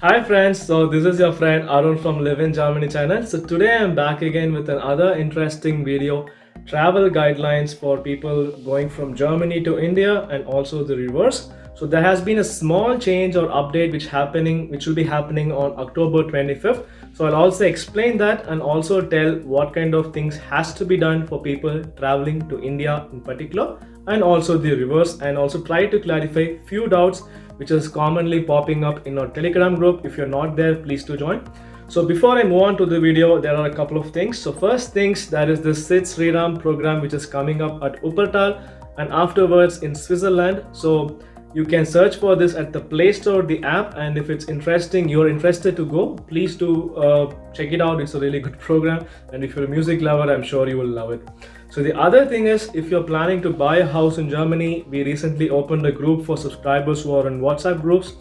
Hi friends, so this is your friend Arun from Live in Germany channel. So today I'm back again with another interesting video, travel guidelines for people going from Germany to India and also the reverse. So there has been a small change or update which will be happening on October 25th. So I'll also explain that and also tell what kind of things has to be done for people traveling to India in particular and also the reverse, and also try to clarify few doubts which is commonly popping up in our Telegram group. If you're not there, please do join. So before I move on to the video, there are a couple of things. So first things, that is the Sid Sriram program which is coming up at Wuppertal and afterwards in Switzerland. So you can search for this at the Play Store, the app, and if it's interesting, you're interested to go, please do check it out. It's a really good program, and if you're a music lover, I'm sure you will love it. So the other thing is, if you're planning to buy a house in Germany, we recently opened a group for subscribers who are in WhatsApp groups.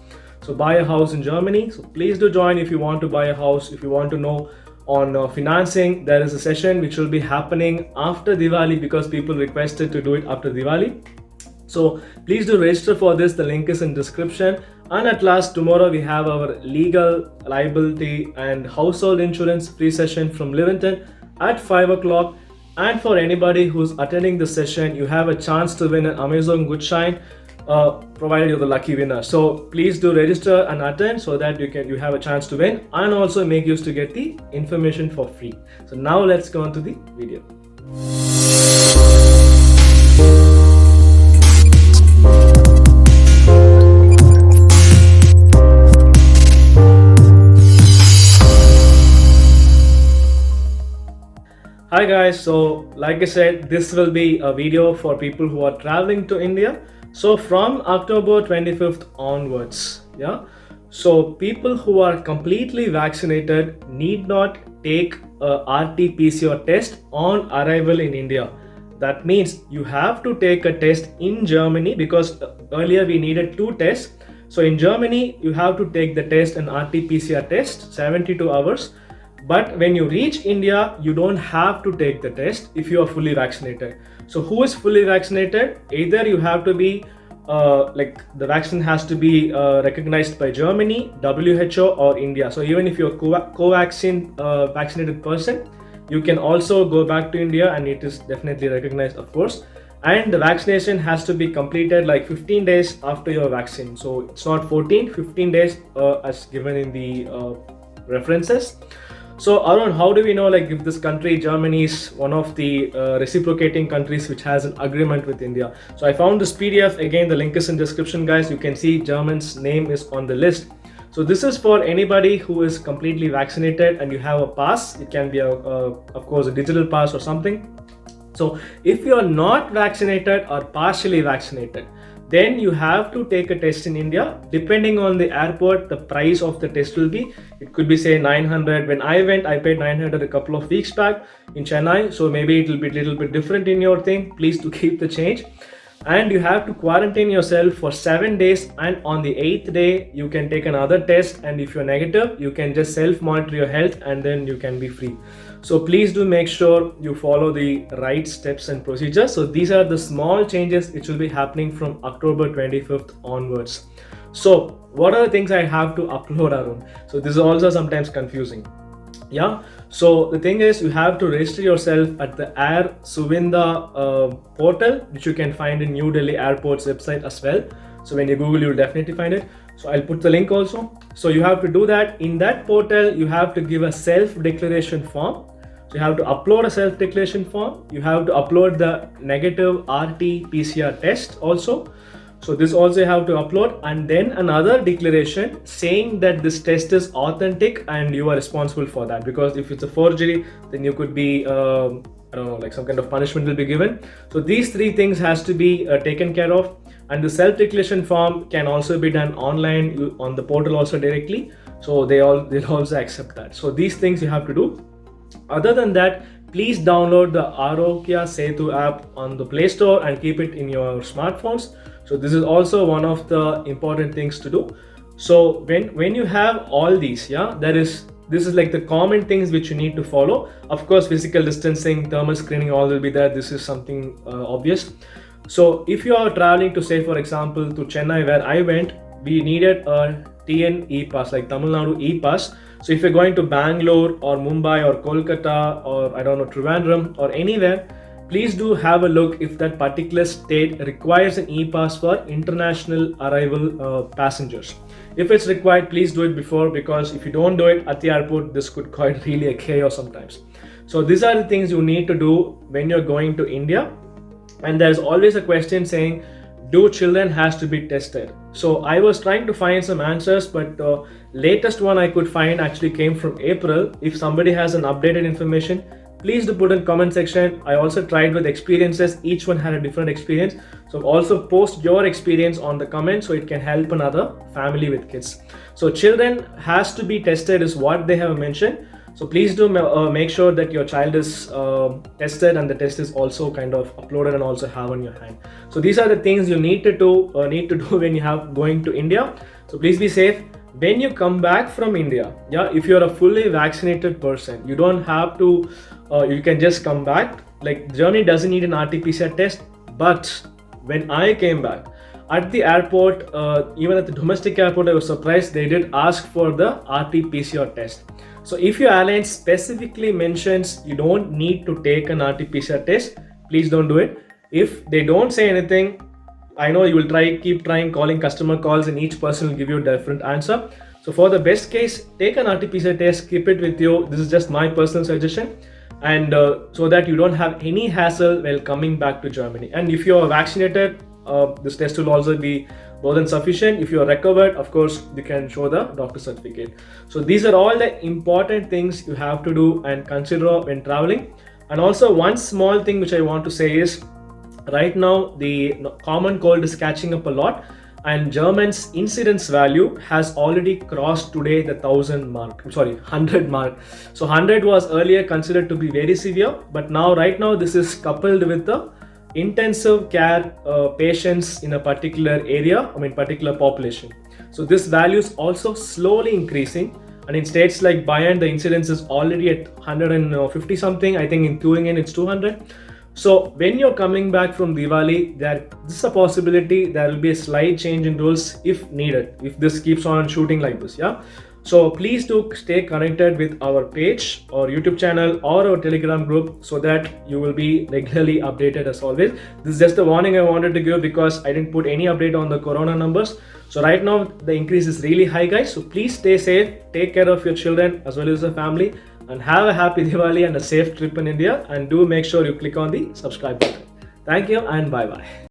So buy a house in Germany. So please do join if you want to buy a house. If you want to know on financing, there is a session which will be happening after Diwali because people requested to do it after Diwali. So please do register for this. The link is in description. And at last, tomorrow we have our legal, liability and household insurance free session from Livingston at 5 o'clock. And for anybody who's attending the session, you have a chance to win an Amazon Gutschein, provided you're the lucky winner. So please do register and attend so that you have a chance to win, and also make use to get the information for free. So now let's go on to the video. Hi guys, so like I said, this will be a video for people who are traveling to India. So from October 25th onwards, so people who are completely vaccinated need not take a RT PCR test on arrival in India. That means you have to take a test in Germany, because earlier we needed 2 tests. So in Germany, you have to take the test, an RT PCR test, 72 hours. But when you reach India, you don't have to take the test if you are fully vaccinated. So who is fully vaccinated? Either you have to be the vaccine has to be recognized by Germany, WHO or India. So even if you're co-vaccine vaccinated person, you can also go back to India and it is definitely recognized, of course. And the vaccination has to be completed like 15 days after your vaccine. So it's not 15 days as given in the references. So Arun, how do we know if this country, Germany, is one of the reciprocating countries which has an agreement with India? So I found this PDF, again the link is in description guys. You can see German's name is on the list. So this is for anybody who is completely vaccinated and you have a pass. It can be of course a digital pass or something. So if you are not vaccinated or partially vaccinated, then you have to take a test in India. Depending on the airport, the price of the test will be, it could be say 900. When I went, I paid 900 a couple of weeks back in Chennai. So maybe it will be a little bit different in your thing. Please do keep the change. And you have to quarantine yourself for 7 days. And on the 8th day, you can take another test. And if you're negative, you can just self-monitor your health and then you can be free. So please do make sure you follow the right steps and procedures. So these are the small changes which will be happening from October 25th onwards. So what are the things I have to upload, Arun? So this is also sometimes confusing. So the thing is, you have to register yourself at the Air Suvinda portal, which you can find in New Delhi Airport's website as well. So when you Google, you'll definitely find it. So I'll put the link also. So you have to do that. In that portal, you have to give a self-declaration form. So you have to upload a self-declaration form. You have to upload the negative RT PCR test also. So this also you have to upload, and then another declaration saying that this test is authentic and you are responsible for that. Because if it's a forgery, then you could be, some kind of punishment will be given. So these 3 things has to be taken care of. And the self-declaration form can also be done online on the portal also directly. So they'll also accept that. So these things you have to do. Other than that, please download the Arogya Setu app on the Play Store and keep it in your smartphones. So this is also one of the important things to do. So when you have all these, this is like the common things which you need to follow. Of course, physical distancing, thermal screening, all will be there. This is something obvious. So if you are traveling to, say for example, to Chennai where I went, we needed a TN e-pass, like Tamil Nadu e-pass. So if you're going to Bangalore or Mumbai or Kolkata or I don't know, Trivandrum or anywhere, please do have a look if that particular state requires an e-pass for international arrival passengers. If it's required, please do it before, because if you don't do it at the airport, this could cause really a chaos sometimes. So these are the things you need to do when you're going to India. And there's always a question saying, do children has to be tested? So I was trying to find some answers, but the latest one I could find actually came from April. If somebody has an updated information, please do put in comment section. I also tried with experiences. Each one had a different experience. So also post your experience on the comment so it can help another family with kids. So children has to be tested is what they have mentioned. So please do make sure that your child is tested, and the test is also kind of uploaded and also have on your hand. So these are the things you need to do when you have going to India. So please be safe. When you come back from India, if you're a fully vaccinated person, you don't have to, you can just come back. Like Germany doesn't need an RT PCR test, but when I came back at the airport, even at the domestic airport, I was surprised they did ask for the RT PCR test. So if your airline specifically mentions you don't need to take an RT PCR test, please don't do it. If they don't say anything, I know you will keep trying calling customer calls, and each person will give you a different answer. So for the best case, take an RT PCR test, keep it with you. This is just my personal suggestion, and so that you don't have any hassle while coming back to Germany. And if you are vaccinated, this test will also be more than sufficient. If you are recovered, of course, you can show the doctor certificate. So these are all the important things you have to do and consider when traveling. And also one small thing which I want to say is, right now the common cold is catching up a lot, and German's incidence value has already crossed today the 100 mark. So 100 was earlier considered to be very severe, but right now this is coupled with the intensive care patients in a particular area, particular population. So this value is also slowly increasing, and in states like Bayern, the incidence is already at 150 something. I think in Thüringen it's 200. So when you're coming back from Diwali, this is a possibility there will be a slight change in rules if needed, if this keeps on shooting like this. So please do stay connected with our page or YouTube channel or our Telegram group so that you will be regularly updated as always. This is just a warning I wanted to give because I didn't put any update on the corona numbers. So right now the increase is really high, guys. So please stay safe, take care of your children as well as your family, and have a happy Diwali and a safe trip in India. And do make sure you click on the subscribe button. Thank you and bye bye.